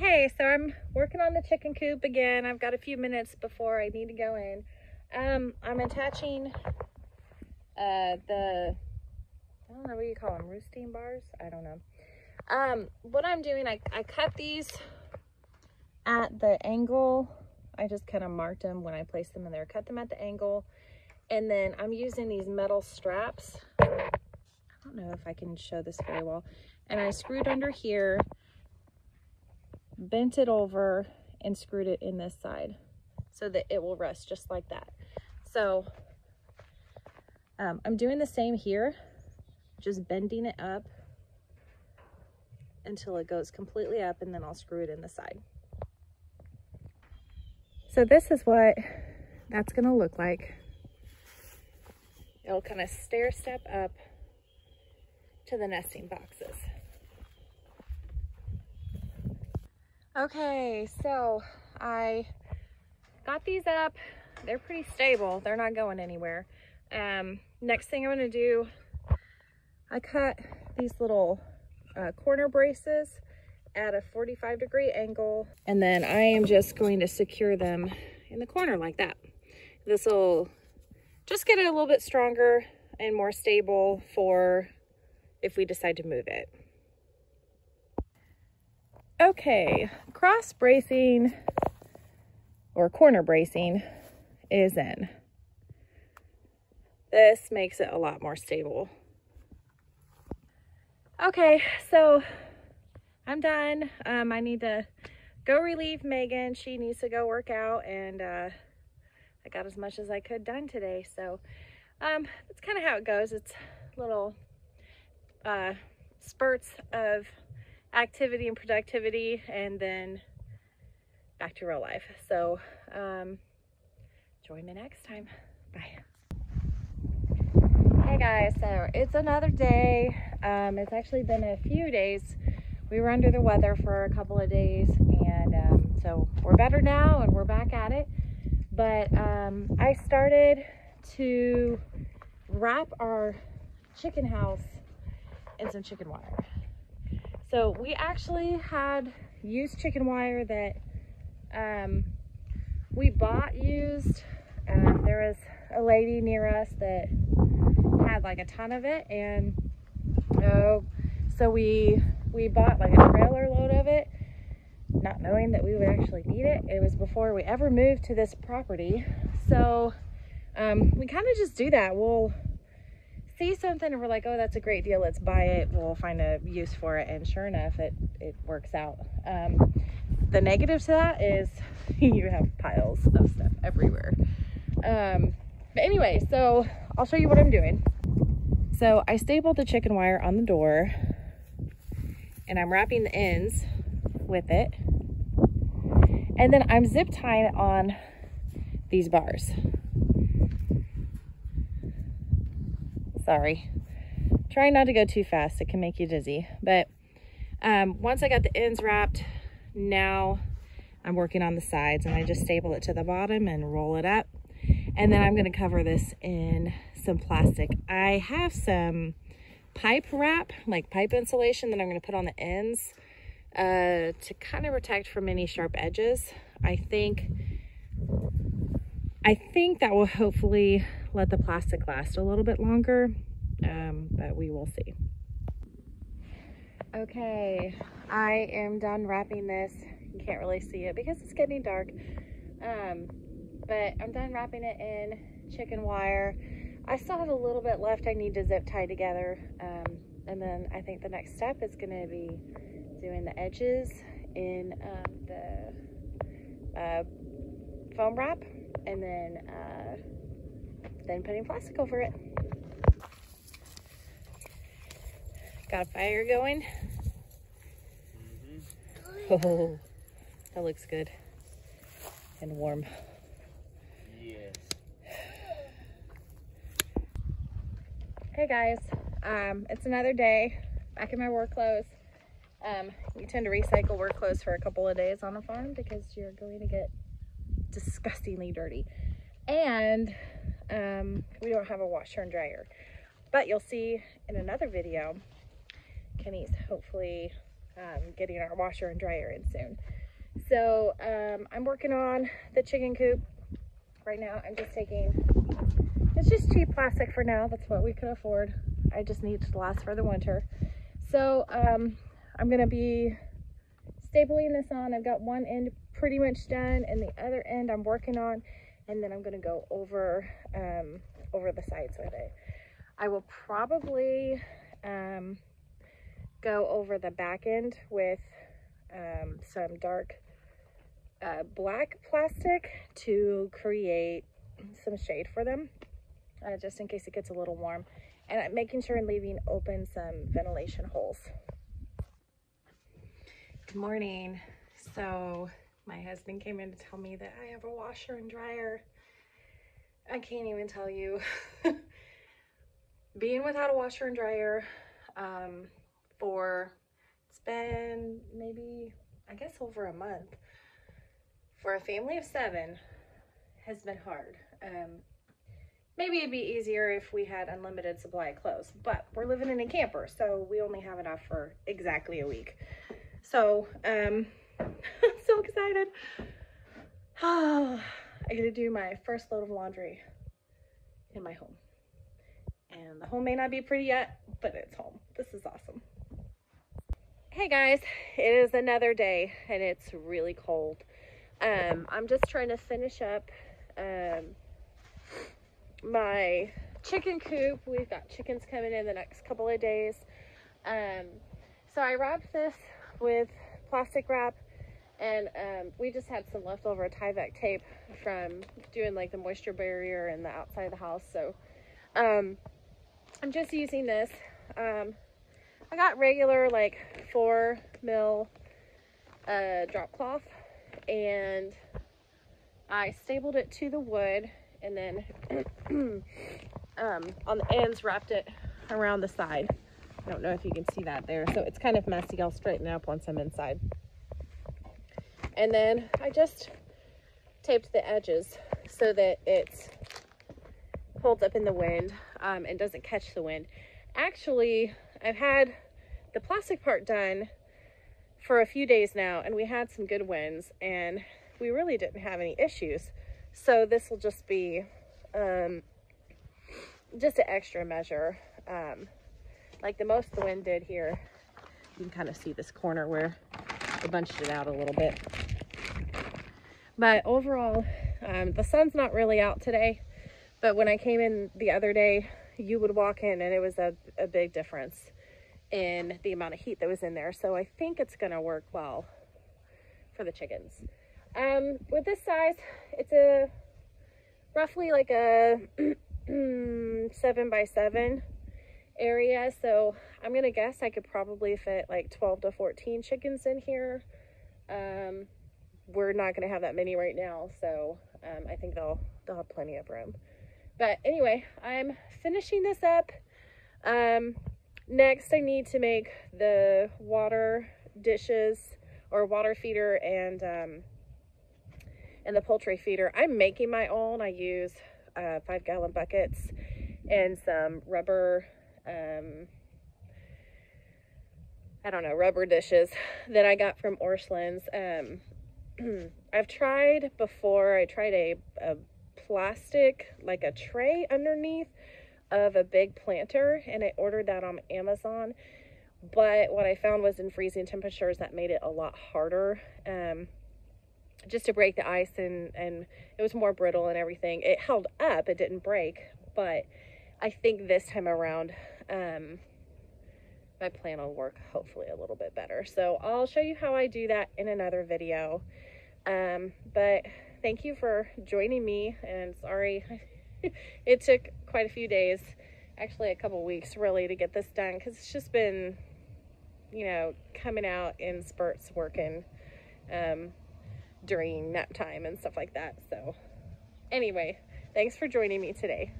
Hey, so I'm working on the chicken coop again. I've got a few minutes before I need to go in. I'm attaching I don't know what you call them, roosting bars? I don't know. What I'm doing, I cut these at the angle. I just kind of marked them when I placed them in there. Cut them at the angle. And then I'm using these metal straps. I don't know if I can show this very well. And I screwed under here, bent it over, and screwed it in this side so that it will rest just like that. So I'm doing the same here, just bending it up until it goes completely up, and then I'll screw it in the side. So this is what that's gonna look like. It'll kind of stair step up to the nesting boxes. Okay, so I got these up. They're pretty stable. They're not going anywhere. Next thing I'm gonna do, I cut these little corner braces at a 45-degree angle, and then I am just going to secure them in the corner like that. This will just get it a little bit stronger and more stable for if we decide to move it. Okay, cross bracing or corner bracing is in. This makes it a lot more stable. Okay, so I'm done. I need to go relieve Megan. She needs to go work out, and I got as much as I could done today. So that's kind of how it goes. It's little spurts of activity and productivity, and then back to real life. So join me next time. Bye. Hey guys, so it's another day. It's actually been a few days. We were under the weather for a couple of days, and so we're better now and we're back at it. But I started to wrap our chicken house in some chicken wire. So we actually had used chicken wire that we bought used. There was a lady near us that had like a ton of it, and so we bought like a trailer load of it, not knowing that we would actually need it. It was before we ever moved to this property. So we kind of just do that. We'll see something and we're like, oh, that's a great deal, let's buy it, we'll find a use for it, and sure enough, it works out. The negative to that is you have piles of stuff everywhere. But anyway, so I'll show you what I'm doing. So I stapled the chicken wire on the door, and I'm wrapping the ends with it, and then I'm zip tying it on these bars. Sorry, try not to go too fast, it can make you dizzy. But once I got the ends wrapped, now I'm working on the sides, and I just staple it to the bottom and roll it up, and then I'm going to cover this in some plastic. I have some pipe wrap, like pipe insulation, that I'm going to put on the ends to kind of protect from any sharp edges. I think that will hopefully let the plastic last a little bit longer, but we will see. Okay, I am done wrapping this. You can't really see it because it's getting dark, but I'm done wrapping it in chicken wire. I still have a little bit left I need to zip tie together, and then I think the next step is going to be doing the edges in the foam wrap, and then putting plastic over it. Got a fire going. Oh, that looks good and warm. Yes. Hey guys, it's another day back in my work clothes. We tend to recycle work clothes for a couple of days on a farm because you're going to get disgustingly dirty, and we don't have a washer and dryer. But you'll see in another video, Kenny's hopefully getting our washer and dryer in soon. So I'm working on the chicken coop right now. I'm just taking, it's just cheap plastic for now. That's what we could afford. I just need to last for the winter. So I'm gonna be stapling this on. I've got one end pretty much done, and the other end I'm working on, and then I'm gonna go over the sides with it. I will probably go over the back end with some dark black plastic to create some shade for them, just in case it gets a little warm, and I'm making sure and leaving open some ventilation holes. Good morning. So my husband came in to tell me that I have a washer and dryer. I can't even tell you. Being without a washer and dryer it's been maybe, I guess, over a month. For a family of 7 has been hard. Maybe it'd be easier if we had unlimited supply of clothes, but we're living in a camper, so we only have enough for exactly a week. So I'm so excited. I get to do my first load of laundry in my home. And the home may not be pretty yet, but it's home. This is awesome. Hey guys, it is another day and it's really cold. I'm just trying to finish up my chicken coop. We've got chickens coming in the next couple of days. So I wrapped this with plastic wrap, and we just had some leftover Tyvek tape from doing like the moisture barrier in the outside of the house. So I'm just using this. I got regular like 4 mil drop cloth, and I stapled it to the wood, and then on the ends wrapped it around the side. I don't know if you can see that there. So it's kind of messy. I'll straighten it up once I'm inside. And then I just taped the edges so that it holds up in the wind and doesn't catch the wind. Actually, I've had the plastic part done for a few days now, and we had some good winds, and we really didn't have any issues. So this will just be just an extra measure. Like the most the wind did here, you can kind of see this corner where I bunched it out a little bit. But overall, the sun's not really out today, but when I came in the other day, you would walk in and it was a big difference in the amount of heat that was in there. So I think it's gonna work well for the chickens. With this size, it's a roughly like a 7 by 7 area, so I'm gonna guess I could probably fit like 12 to 14 chickens in here. We're not gonna have that many right now, so I think they'll have plenty of room. But anyway, I'm finishing this up. Next I need to make the water dishes, or water feeder, and the poultry feeder. I'm making my own. I use 5-gallon buckets and some rubber I don't know, rubber dishes that I got from Orscheln's. I've tried before. I tried a plastic, like a tray underneath of a big planter, and I ordered that on Amazon. But what I found was in freezing temperatures that made it a lot harder just to break the ice, and it was more brittle and everything. It held up, it didn't break, but I think this time around my plan will work hopefully a little bit better. So I'll show you how I do that in another video. But thank you for joining me, and sorry it took quite a few days, actually a couple weeks really, to get this done, because it's just been, you know, coming out in spurts working during nap time and stuff like that. So anyway, thanks for joining me today.